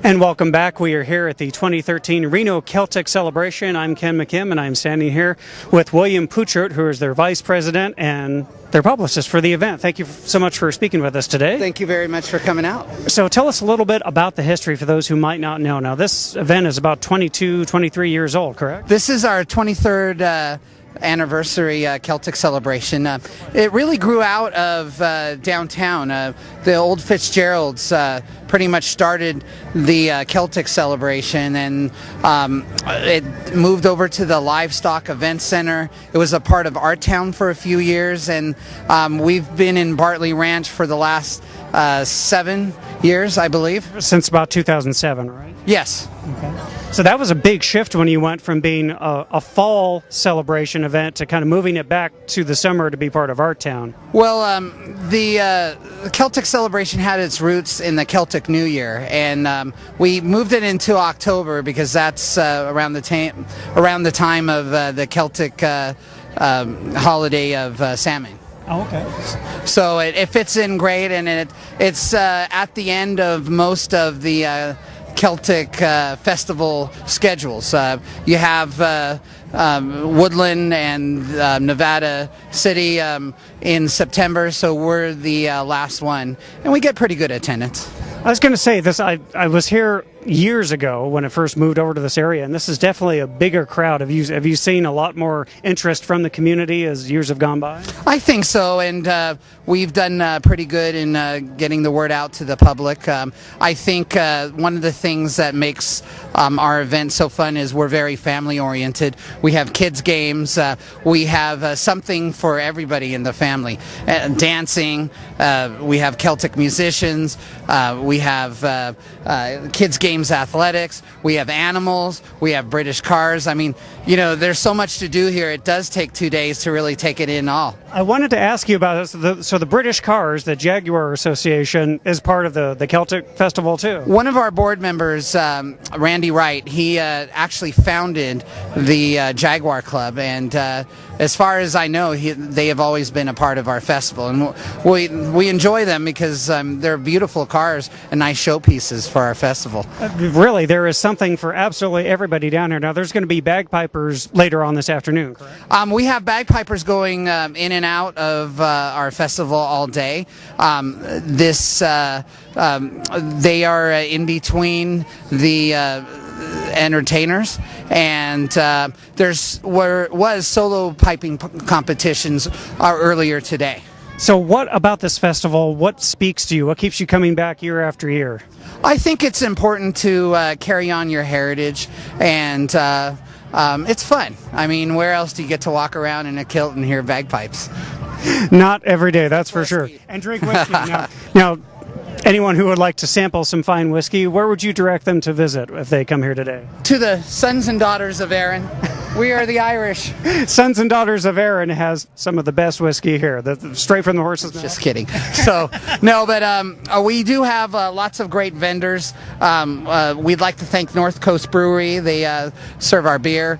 And welcome back. We are here at the 2013 Reno Celtic celebration. I'm Ken McKim, and I'm standing here with William Puchert, who is their vice president and their publicist for the event. Thank you so much for speaking with us today. Thank you very much for coming out. So tell us a little bit about the history for those who might not know. Now, this event is about 22, 23 years old, correct? This is our 23rd anniversary Celtic celebration. It really grew out of downtown. The old Fitzgeralds pretty much started the Celtic celebration, and it moved over to the Livestock Event Center. It was a part of Art Town for a few years, and we've been in Bartley Ranch for the last 7 years, I believe. Since about 2007, right? Yes. Okay. So that was a big shift when you went from being a fall celebration event to kind of moving it back to the summer to be part of Art Town. Well, the Celtic celebration had its roots in the Celtic New Year, and we moved it into October because that's around the time of the Celtic holiday of salmon. Oh, okay. So it fits in great, and it's at the end of most of the Celtic festival schedules. You have Woodland and Nevada City in September, so we're the last one, and we get pretty good attendance. I was going to say this. I was here years ago when it first moved over to this area, and this is definitely a bigger crowd. Have you seen a lot more interest from the community as years have gone by? I think so, and we've done pretty good in getting the word out to the public. I think one of the things that makes our event so fun is we're very family oriented. We have kids games. We have something for everybody in the family. Dancing. We have Celtic musicians. We have kids games, athletics. We have animals. We have British cars. I mean, there's so much to do here. It does take 2 days to really take it in all. I wanted to ask you about this. So the British Cars, the Jaguar Association, is part of the Celtic Festival too. One of our board members, Randy Wright, he actually founded the Jaguar Club, and as far as I know, they have always been a part of our festival, and we enjoy them because they're beautiful cars and nice showpieces for our festival. Really, there is something for absolutely everybody down here. Now, there's going to be bagpipers later on this afternoon, correct? We have bagpipers going in and out of our festival all day. They are in between the entertainers, and there was solo piping competitions earlier today. So what about this festival, what speaks to you? What keeps you coming back year after year? I think it's important to carry on your heritage, and it's fun. I mean, where else do you get to walk around in a kilt and hear bagpipes? Not every day, that's for sure. And drink whiskey. Now, anyone who would like to sample some fine whiskey, where would you direct them to visit if they come here today? To the Sons and Daughters of Erin. We are the Irish. Sons and Daughters of Erin has some of the best whiskey here, straight from the horse's mouth. Just kidding. So, no, but we do have lots of great vendors. We'd like to thank North Coast Brewery. They serve our beer.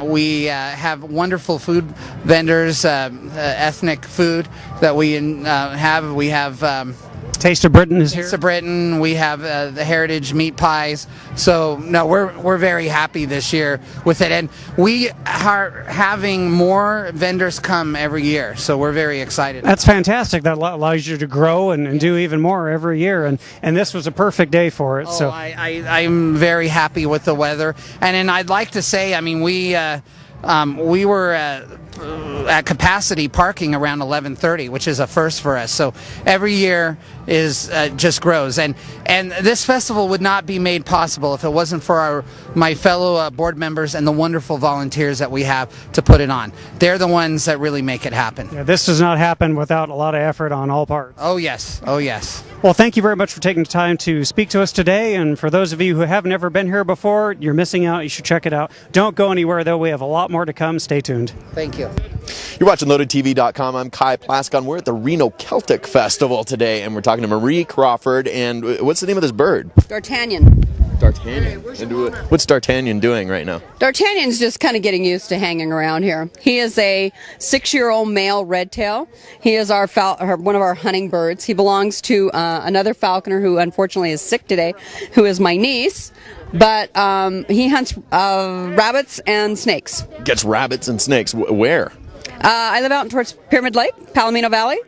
We have wonderful food vendors, ethnic food that we have. We have Taste of Britain is here. Taste of Britain. We have the heritage meat pies. So no, we're very happy this year with it, and we are having more vendors come every year. So we're very excited. That's fantastic. That allows you to grow and do even more every year, and this was a perfect day for it. Oh, so I'm very happy with the weather, and I'd like to say, I mean, we were at capacity parking around 11:30, which is a first for us. So every year is just grows, and this festival would not be made possible if it wasn't for my fellow board members and the wonderful volunteers that we have to put it on. They're the ones that really make it happen. Yeah, this does not happen without a lot of effort on all parts. Oh yes, oh yes. Well, thank you very much for taking the time to speak to us today, and for those of you who have never been here before, you're missing out. You should check it out. Don't go anywhere, though. We have a lot more to come. Stay tuned. Thank you. You're watching LoadedTV.com. I'm Kai Plaskon. We're at the Reno Celtic Festival today, and we're talking to Marie Crawford. And what's the name of this bird? D'Artagnan. D'Artagnan. And what's D'Artagnan doing right now? D'Artagnan's just kind of getting used to hanging around here. He is a 6-year-old male redtail. He is one of our hunting birds. He belongs to another falconer who unfortunately is sick today, who is my niece. But he hunts rabbits and snakes. Gets rabbits and snakes. Where? I live out towards Pyramid Lake, Palomino Valley.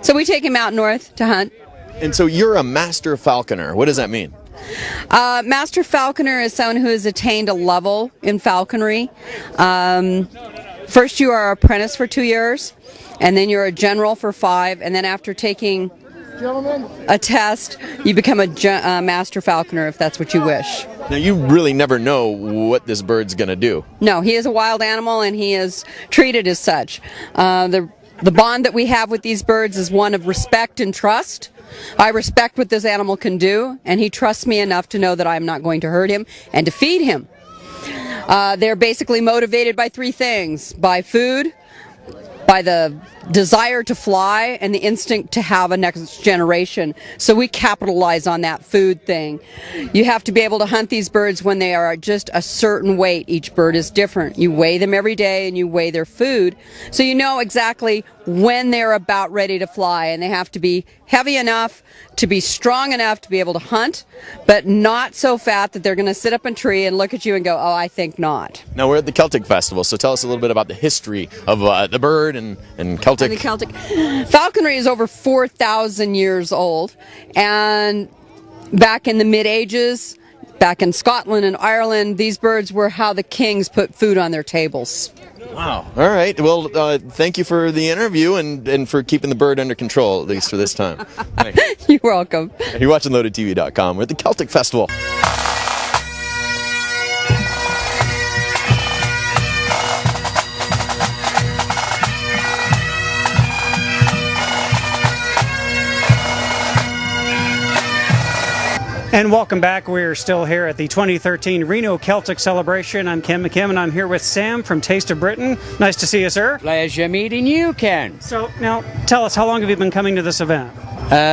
So we take him out north to hunt. And so you're a master falconer. What does that mean? Master falconer is someone who has attained a level in falconry. First you are an apprentice for 2 years, and then you're a general for 5, and then after taking a test, you become a master falconer if that's what you wish. Now you really never know what this bird's going to do. No, he is a wild animal and he is treated as such. The bond that we have with these birds is one of respect and trust. I respect what this animal can do, and he trusts me enough to know that I'm not going to hurt him and to feed him. They're basically motivated by 3 things: by food, by the desire to fly, and the instinct to have a next generation. So we capitalize on that food thing. You have to be able to hunt these birds when they are just a certain weight. Each bird is different. You weigh them every day and you weigh their food, so you know exactly when they're about ready to fly, and they have to be heavy enough to be strong enough to be able to hunt, but not so fat that they're going to sit up in a tree and look at you and go, oh, I think not. Now we're at the Celtic Festival, so tell us a little bit about the history of the bird and Celtic. The Celtic falconry is over 4,000 years old, and back in the mid-ages, back in Scotland and Ireland, these birds were how the kings put food on their tables. Wow. All right. Well, thank you for the interview and for keeping the bird under control, at least for this time. Thanks. You're welcome. You're watching LoadedTV.com. We're at the Celtic Festival. And welcome back. We're still here at the 2013 Reno Celtic Celebration. I'm Ken McKim, and I'm here with Sam from Taste of Britain. Nice to see you, sir. Pleasure meeting you, Ken. So now, tell us, how long have you been coming to this event?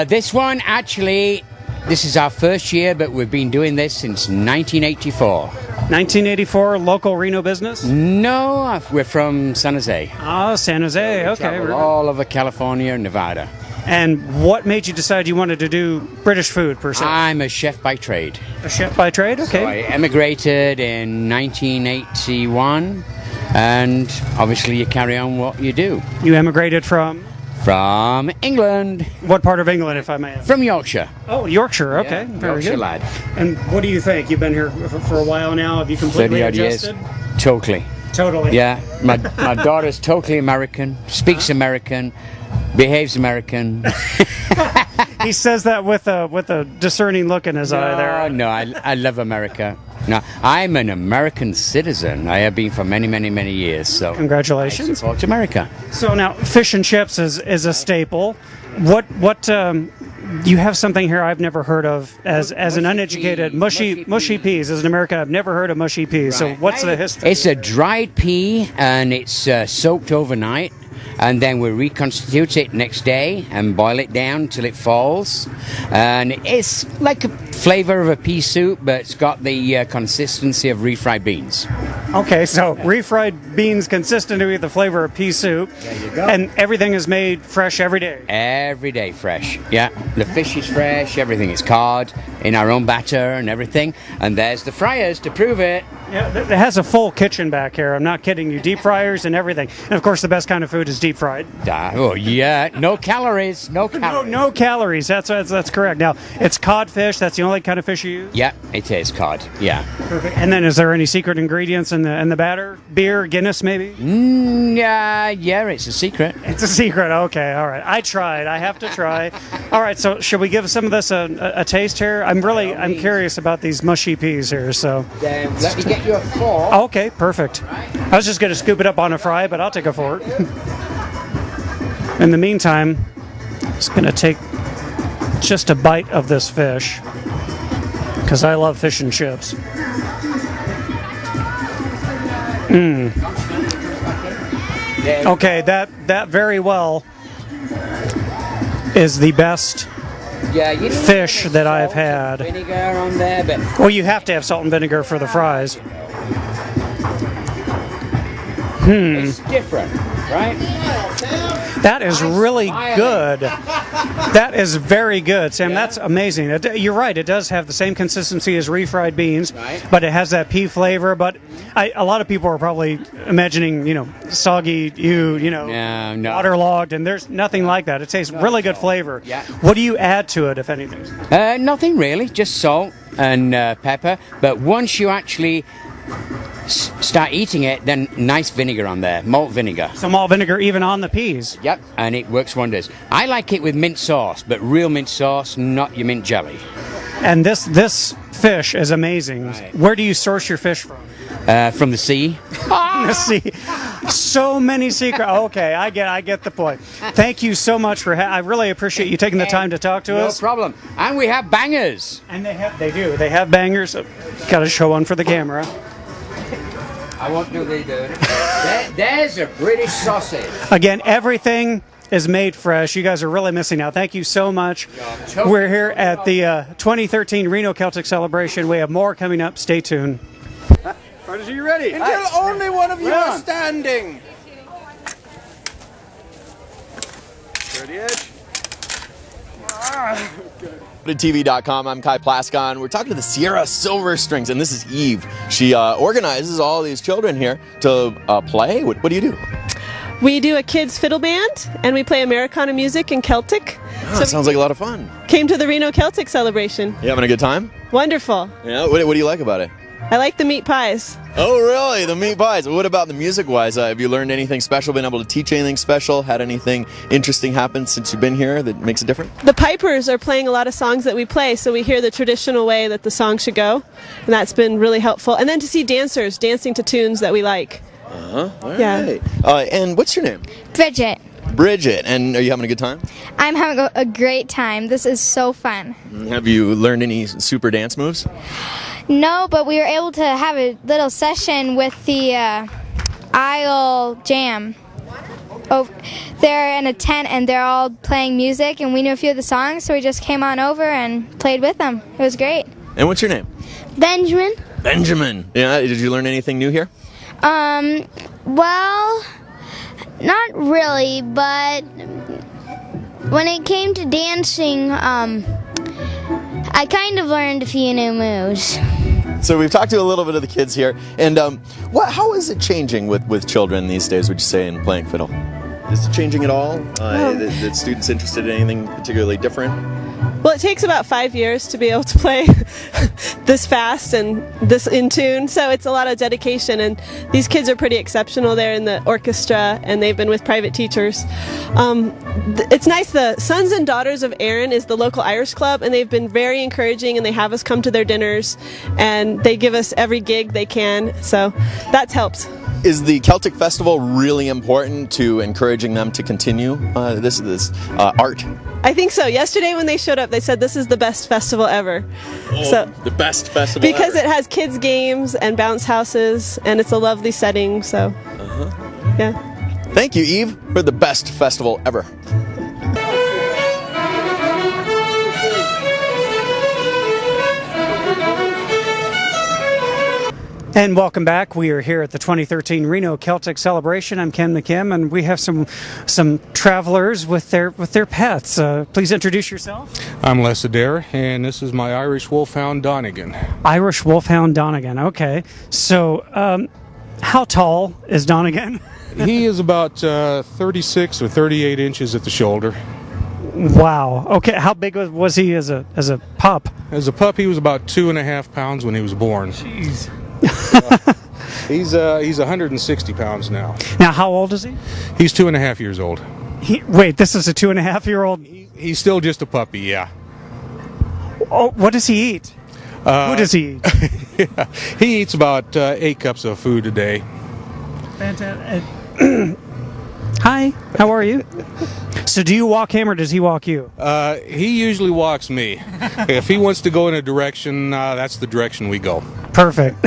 This one, actually, this is our first year, but we've been doing this since 1984. 1984, local Reno business? No, we're from San Jose. Oh, San Jose, okay. Travel all over California and Nevada. And what made you decide you wanted to do British food, per se? I'm a chef by trade. A chef by trade? Okay. So I emigrated in 1981, and obviously you carry on what you do. You emigrated from? From England. What part of England, if I may ask? From Yorkshire. Oh, Yorkshire, okay. Yeah, very Yorkshire good. lad. And what do you think? You've been here for a while now. Have you completely 30 odd years. adjusted? Totally. Totally. Yeah, my daughter's totally American, speaks American, behaves American. He says that with a discerning look in his eye there. No, I love America. No, I'm an American citizen. I have been for many, many, many years. So Congratulations. I support America. So now, fish and chips is a staple. What you have something here I've never heard of as an uneducated mushy peas. As an American, I've never heard of mushy peas. So what's the history? It's a dried pea, and it's soaked overnight, and then we reconstitute it next day and boil it down till it falls. And it's like a flavor of a pea soup, but it's got the consistency of refried beans. Okay, so refried beans consistent with the flavor of pea soup. There you go. And everything is made fresh every day. Every day fresh. Yeah, the fish is fresh, everything is cod in our own batter and everything. And there's the fryers to prove it. Yeah, it has a full kitchen back here. I'm not kidding you. Deep fryers and everything. And of course, the best kind of food is deep fried. Oh yeah, no calories, no calories. No calories. That's correct. Now, it's codfish. That's the only kind of fish you use? Yeah, it is cod. Yeah. Perfect. And then is there any secret ingredients in the batter? Beer, Guinness maybe? Yeah, it's a secret. It's a secret. Okay, all right. I tried. I have to try. All right, so should we give some of this a taste here? I'm curious about these mushy peas here, so. Then let me get you a fork. Okay, perfect. I was just going to scoop it up on a fry, but I'll take a fork. In the meantime, I'm just going to take just a bite of this fish because I love fish and chips. Okay, that very well is the best Yeah, you need fish a bit of that I've salt had. and vinegar on there, but Well, you have to have salt and vinegar for the fries. it's different, right? That is really good. That is very good, Sam. That's amazing. You're right. It does have the same consistency as refried beans, Right. but it has that pea flavor. But a lot of people are probably imagining, soggy, No. waterlogged, and there's nothing like that. It tastes really good flavor. Yeah. What do you add to it, if anything? Nothing really, just salt and pepper. But once you actually start eating it, then nice vinegar on there, malt vinegar. Some malt vinegar even on the peas. Yep, and it works wonders. I like it with mint sauce, but real mint sauce, not your mint jelly. And this fish is amazing. Right. Where do you source your fish from? From the sea. Let's see. So many secrets. Okay, I get the point. Thank you so much for. I really appreciate you taking the time to talk to No us. problem. And we have bangers. And they do. They have bangers. Got to show one for the camera. I won't do the dirty. There's a British sausage. Again, everything is made fresh. You guys are really missing out. Thank you so much. We're here at the 2013 Reno Celtic celebration. We have more coming up. Stay tuned. Are you ready? Until only one of you are standing. Ready, Edge? LoadedTV.com. I'm Kai Plaskon. We're talking to the Sierra Silver Strings, and this is Eve. She organizes all these children here to play. What do you do? We do a kids fiddle band, and we play Americana music and Celtic. Oh, sounds like a lot of fun. Came to the Reno Celtic celebration. You having a good time? Wonderful. Yeah. What do you like about it? I like the meat pies. Oh, really? The meat pies. What about the music-wise? Have you learned anything special? Been able to teach anything special? Had anything interesting happen since you've been here that makes a difference? The pipers are playing a lot of songs that we play, so we hear the traditional way that the song should go, and that's been really helpful. And then to see dancers dancing to tunes that we like. All Yeah. right. And what's your name? Bridget. Bridget. And are you having a good time? I'm having a great time. This is so fun. Have you learned any super dance moves? No, but we were able to have a little session with the aisle jam. Oh, they're in a tent and they're all playing music, and we knew a few of the songs, so we just came on over and played with them. It was great. And what's your name? Benjamin. Benjamin. Yeah. Did you learn anything new here? Well, not really, but when it came to dancing, I kind of learned a few new moves. So we've talked to a little bit of the kids here, and how is it changing with children these days, would you say, in playing fiddle? Is it changing at all? The students interested in anything particularly different? Well, it takes about 5 years to be able to play this fast and this in tune, so it's a lot of dedication, and these kids are pretty exceptional. They're in the orchestra, and they've been with private teachers. It's nice. The Sons and Daughters of Erin is the local Irish club, and they've been very encouraging, and they have us come to their dinners, and they give us every gig they can, so that's helped. Is the Celtic Festival really important to encouraging them to continue this art? I think so. Yesterday when they showed up, they said this is the best festival ever. Oh, the best festival because ever. it has kids games and bounce houses, and it's a lovely setting. So, yeah. Thank you, Eve, for the best festival ever. And welcome back. We are here at the 2013 Reno Celtic celebration. I'm Ken McKim, and we have some travelers with their pets. Please introduce yourself. I'm Les Adair, and this is my Irish Wolfhound Donegan. Irish Wolfhound Donegan. Okay. So, how tall is Donegan? He is about 36 or 38 inches at the shoulder. Wow. Okay. How big was he as a pup? As a pup, he was about 2.5 pounds when he was born. Jeez. He's 160 pounds now. Now, how old is he? He's 2.5 years old. Wait, this is a 2.5-year-old? He's still just a puppy, yeah. Oh, what does he eat? Who does he eat? Yeah. He eats about 8 cups of food a day. Fantastic. Hi, how are you? So do you walk him or does he walk you? He usually walks me. If he wants to go in a direction, that's the direction we go. Perfect.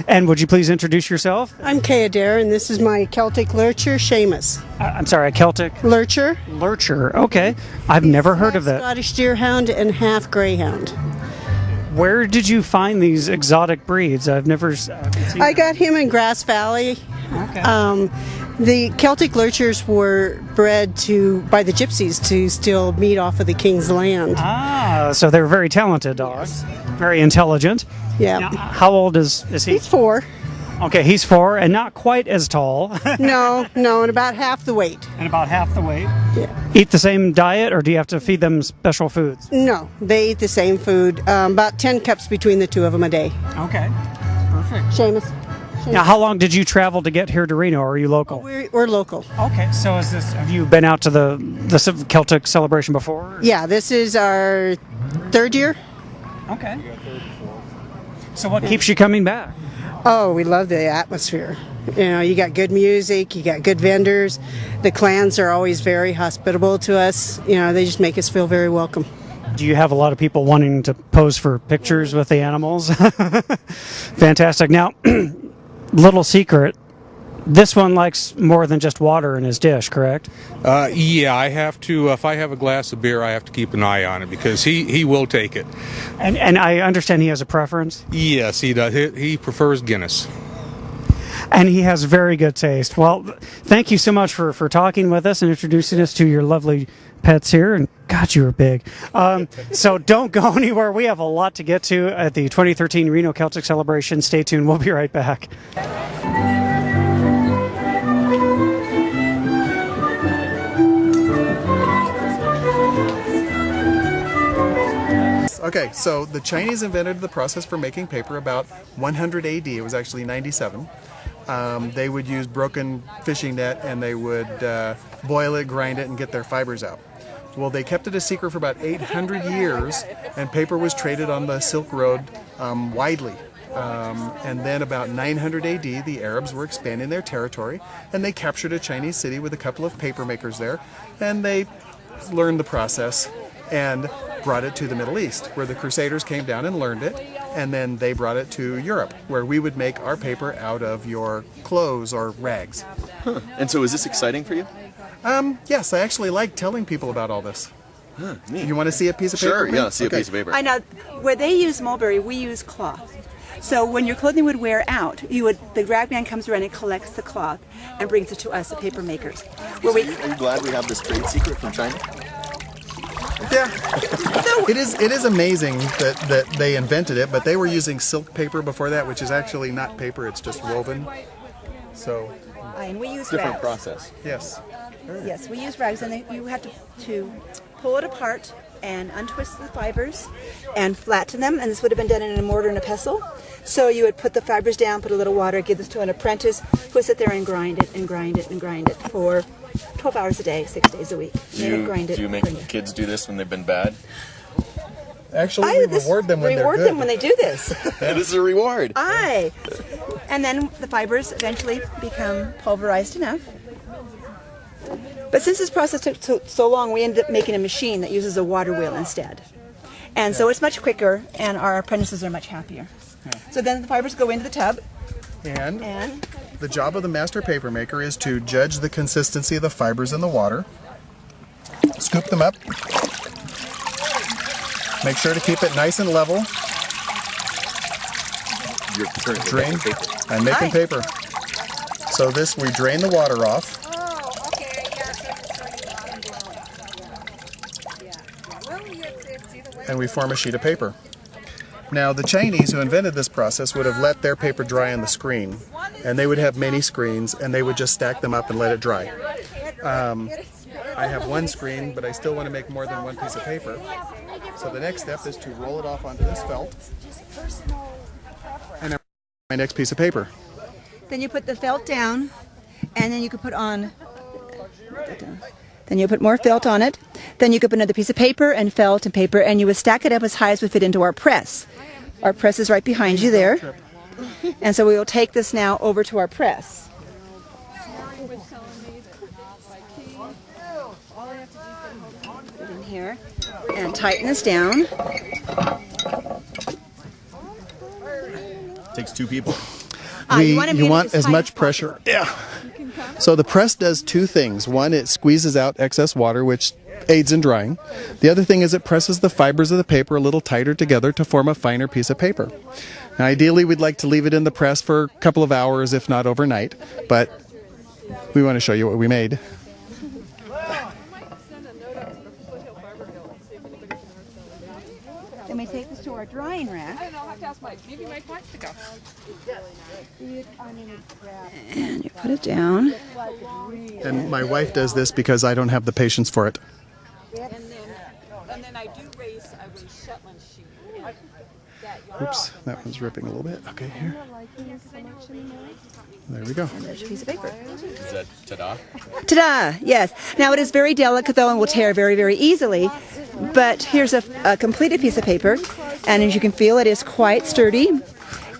And would you please introduce yourself? I'm Kay Adair, and this is my Celtic lurcher, Seamus. I'm sorry, a Celtic? Lurcher. Lurcher, okay. I've never heard of that. Scottish Deerhound and half Greyhound. Where did you find these exotic breeds? I've never seen I got him in Grass Valley. Okay. The Celtic lurchers were bred by the gypsies to steal meat off of the king's land. Ah, so they're very talented dogs. Very intelligent. Yeah. Now, how old is he? He's 4. Okay, he's 4 and not quite as tall. No, and about half the weight. And about half the weight. Yeah. Eat the same diet, or do you have to feed them special foods? No, they eat the same food. About 10 cups between the two of them a day. Okay, perfect. Seamus. Now, how long did you travel to get here to Reno? Or are you local? We're local. Okay, so have you been out to the Celtic celebration before? Yeah, this is our 3rd year. Okay. So what keeps you coming back? Oh, we love the atmosphere. You got good music, you got good vendors. The clans are always very hospitable to us. They just make us feel very welcome. Do you have a lot of people wanting to pose for pictures with the animals? Fantastic. Now, little secret, this one likes more than just water in his dish, correct? Yeah, I have to, if I have a glass of beer, I have to keep an eye on it because he will take it. And I understand he has a preference? Yes, he does. He prefers Guinness. And he has very good taste. Well, thank you so much for talking with us and introducing us to your lovely pets here. And God, you were big. So don't go anywhere. We have a lot to get to at the 2013 Reno Celtic celebration. Stay tuned. We'll be right back. Okay, so the Chinese invented the process for making paper about 100 AD. It was actually 97. They would use broken fishing net and they would boil it, grind it, and get their fibers out. Well, they kept it a secret for about 800 years, and paper was traded on the Silk Road widely. And then about 900 AD, the Arabs were expanding their territory, and they captured a Chinese city with a couple of paper makers there, and they learned the process and brought it to the Middle East, where the Crusaders came down and learned it, and then they brought it to Europe, where we would make our paper out of your clothes or rags. Huh. And so is this exciting for you? Yes, I actually like telling people about all this. Huh, neat. You want to see a piece of paper? Sure, yeah, see a piece of paper. I know, where they use mulberry, we use cloth. So when your clothing would wear out, the ragman comes around and collects the cloth and brings it to us, the paper makers. Are you glad we have this trade secret from China? Yeah. It is amazing that they invented it, but they were using silk paper before that, which is actually not paper, it's just woven. So and we use different rags. process. Yes. Yes, we use rags, and you have to pull it apart and untwist the fibers and flatten them, and this would have been done in a mortar and a pestle. So you would put the fibers down, put a little water, give this to an apprentice who would sit there and grind it and grind it and grind it for 12 hours a day, 6 days a week. Do you make kids do this when they've been bad? Actually, we reward them when they're good. Reward them when they do this. This is a reward. Aye. And then the fibers eventually become pulverized enough. But since this process took so long, we ended up making a machine that uses a water wheel instead. And so it's much quicker, and our apprentices are much happier. So then the fibers go into the tub. And the job of the master paper maker is to judge the consistency of the fibers in the water, scoop them up, make sure to keep it nice and level, drain, and making paper. So this, we drain the water off. And we form a sheet of paper. Now, the Chinese who invented this process would have let their paper dry on the screen, and they would have many screens, and they would just stack them up and let it dry. I have one screen, but I still want to make more than one piece of paper. So the next step is to roll it off onto this felt, and then my next piece of paper. Then you put the felt down, and then you could put on. Then you put more felt on it. Then you could put another piece of paper and felt and paper, and you would stack it up as high as would fit into our press. Our press is right behind you there. And so we will take this now over to our press. Put it in here and tighten this down. Takes 2 people. You want as much pressure. Yeah. So the press does 2 things. One, it squeezes out excess water, which aids in drying. The other thing is it presses the fibers of the paper a little tighter together to form a finer piece of paper. Now, ideally, we'd like to leave it in the press for a couple of hours, if not overnight, but we want to show you what we made. Then we take this to our drying rack. I don't know, I'll have to ask Mike. Maybe Mike wants to go. And you put it down. And my wife does this because I don't have the patience for it. And then I raise Shetland sheep. Oops, that one's ripping a little bit. Okay, here. There we go. And there's your piece of paper. Is that ta-da? Ta-da! Yes. Now it is very delicate though and will tear very, very easily. But here's a completed piece of paper, and as you can feel, it is quite sturdy.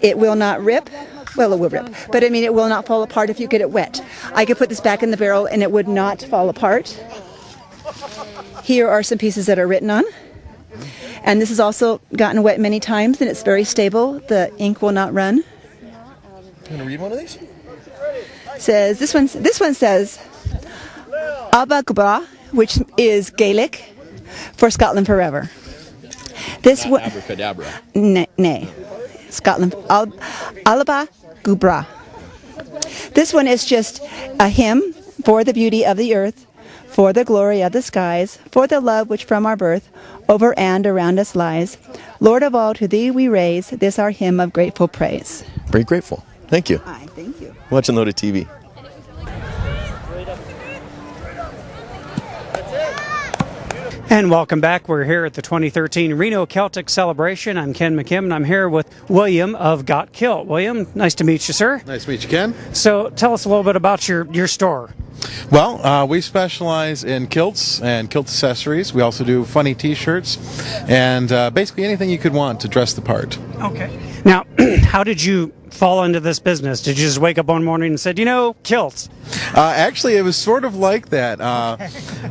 It will not rip. Well, it will rip, but I mean, it will not fall apart if you get it wet. I could put this back in the barrel and it would not fall apart. Here are some pieces that are written on. And this has also gotten wet many times, and it's very stable. The ink will not run. You want to read one of these? Says this one says Abba Gubra, which is Gaelic for Scotland forever. This Not abracadabra. Nay. Scotland Alaba Gubra. This one is just a hymn for the beauty of the earth, for the glory of the skies, for the love which from our birth over and around us lies. Lord of all, to thee we raise this our hymn of grateful praise. Very grateful. Thank you. Hi, thank you. Watching Loaded TV. And welcome back. We're here at the 2013 Reno Celtic celebration. I'm Ken McKim, and I'm here with William of Got Kilt. William, nice to meet you, sir. Nice to meet you, Ken. So tell us a little bit about your store. Well, we specialize in kilts and kilt accessories. We also do funny t-shirts and basically anything you could want to dress the part. Okay. Now, how did you fall into this business? Did you just wake up one morning and said, kilts? Actually, it was sort of like that.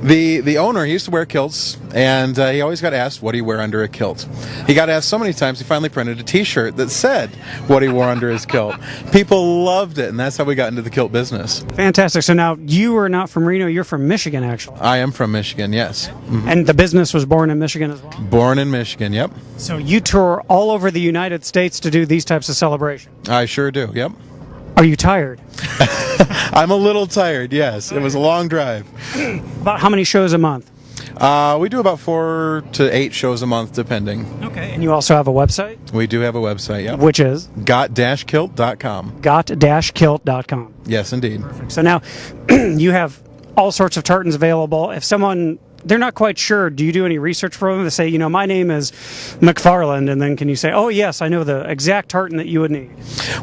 The owner, he used to wear kilts, and he always got asked, what do you wear under a kilt? He got asked so many times, he finally printed a t-shirt that said what he wore under his kilt. People loved it, and that's how we got into the kilt business. Fantastic. So now, you are not from Reno, you're from Michigan, actually. I am from Michigan, yes. Mm-hmm. And the business was born in Michigan as well? Born in Michigan, yep. So you tour all over the United States to do these types of celebrations? I sure do, yep. Are you tired? I'm a little tired, yes. It was a long drive. About how many shows a month? We do about 4 to 8 shows a month, depending. Okay, and you also have a website? We do have a website, yep. Which is? Got-kilt.com. Got-kilt.com. Yes, indeed. Perfect. So now, you have all sorts of tartans available. If someone... they're not quite sure, do you do any research for them to say, my name is McFarland, and then can you say, oh yes, I know the exact tartan that you would need?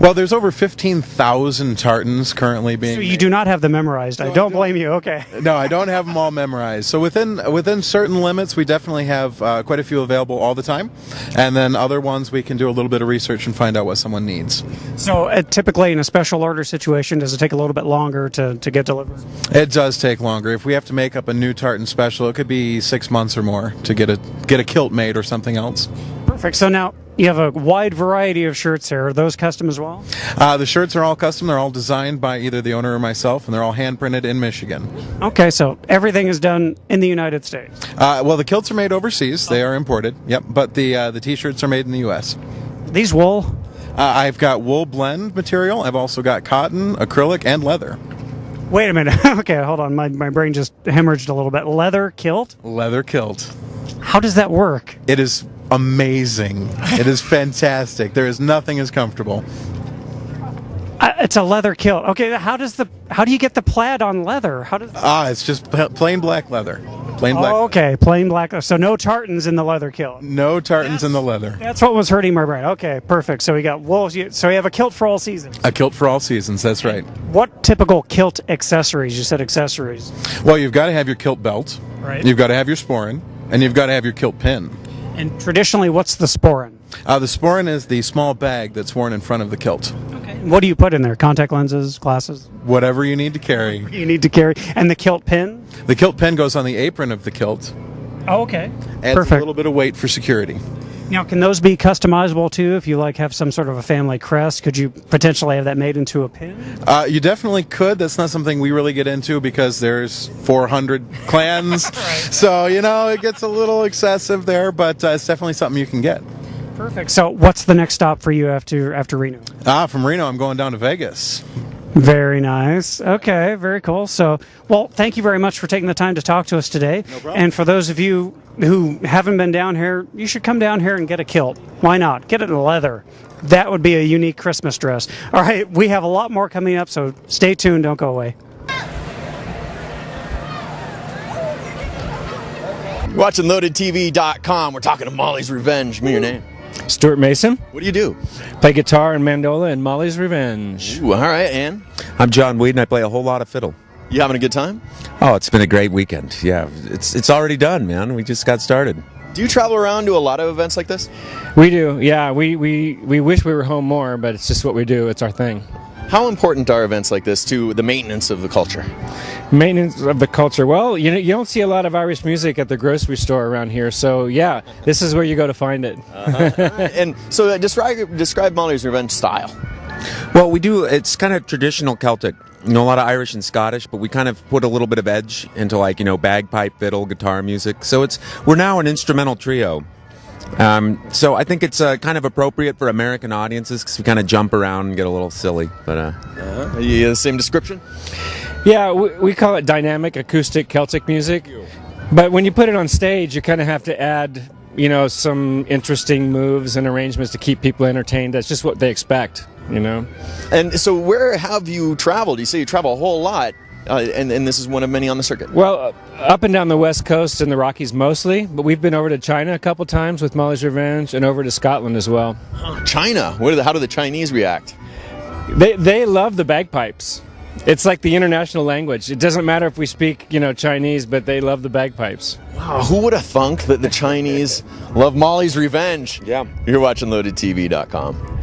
Well, there's over 15,000 tartans currently being So you do not have them memorized. I don't blame you, okay. No, I don't have them all memorized. So within certain limits, we definitely have quite a few available all the time, and then other ones we can do a little bit of research and find out what someone needs. So typically in a special order situation, does it take a little bit longer to get delivered? It does take longer. If we have to make up a new tartan special, it could be 6 months or more to get a kilt made or something else. Perfect. So now you have a wide variety of shirts here. Are those custom as well? The shirts are all custom. They're all designed by either the owner or myself, and they're all hand printed in Michigan. Okay, so everything is done in the United States. Well, the kilts are made overseas. They are imported. Yep, but the t-shirts are made in the U.S. These wool? I've got wool blend material. I've also got cotton, acrylic, and leather. Wait a minute. Okay, hold on. My brain just hemorrhaged a little bit. Leather kilt? Leather kilt. How does that work? It is amazing. It is fantastic. There is nothing as comfortable. It's a leather kilt. Okay, how do you get the plaid on leather? It's just plain black leather. Plain black. Oh, okay, plain black. So no tartans in the leather kilt. No tartans in the leather. That's what was hurting my brain. Okay, perfect. So we got wool. So you have a kilt for all seasons. A kilt for all seasons. That's right. What typical kilt accessories? You said accessories. Well, you've got to have your kilt belt. Right. You've got to have your sporran, and you've got to have your kilt pin. And traditionally, what's the sporran? The sporran is the small bag that's worn in front of the kilt. Okay. What do you put in there? Contact lenses, glasses? Whatever you need to carry. You need to carry. And the kilt pin? The kilt pin goes on the apron of the kilt. Oh, okay. Adds Perfect. a little bit of weight for security. Now, can those be customizable too? If you like have some sort of a family crest, could you potentially have that made into a pin? You definitely could. That's not something we really get into because there's 400 clans. So, you know, it gets a little excessive there, but it's definitely something you can get. Perfect. So what's the next stop for you after Reno? From Reno, I'm going down to Vegas. Very nice. Okay, very cool. So, well, thank you very much for taking the time to talk to us today. No problem. And for those of you who haven't been down here, you should come down here and get a kilt. Why not? Get it in leather. That would be a unique Christmas dress. All right, we have a lot more coming up, so stay tuned. Don't go away. You're watching LoadedTV.com. We're talking to Molly's Revenge. Give me your name. Stuart Mason. What do you do? Play guitar and mandola in Molly's Revenge. Ooh, all right, and? I'm John Weed, and I play a whole lot of fiddle. You having a good time? Oh, it's been a great weekend. Yeah, it's already done, man. We just got started. Do you travel around to a lot of events like this? We do, yeah. We wish we were home more, but it's just what we do. It's our thing. How important are events like this to the maintenance of the culture? Maintenance of the culture. Well, you don't see a lot of Irish music at the grocery store around here, so yeah, this is where you go to find it. And so describe Molly's Revenge style. Well, we do. It's kind of traditional Celtic. You know, a lot of Irish and Scottish, but we kind of put a little bit of edge into, like, you know, bagpipe, fiddle, guitar music. So we're now an instrumental trio. So I think it's kind of appropriate for American audiences because we kind of jump around and get a little silly. But the same description? Yeah, we call it dynamic acoustic Celtic music. But when you put it on stage, you kind of have to add, you know, some interesting moves and arrangements to keep people entertained. That's just what they expect, you know. And so where have you traveled? You say you travel a whole lot. And this is one of many on the circuit. Well, up and down the West Coast and the Rockies mostly, but we've been over to China a couple times with Molly's Revenge and over to Scotland as well. China? How do the Chinese react? They love the bagpipes. It's like the international language. It doesn't matter if we speak, you know, Chinese, but they love the bagpipes. Wow, who would have thunk that the Chinese love Molly's Revenge? Yeah. You're watching LoadedTV.com.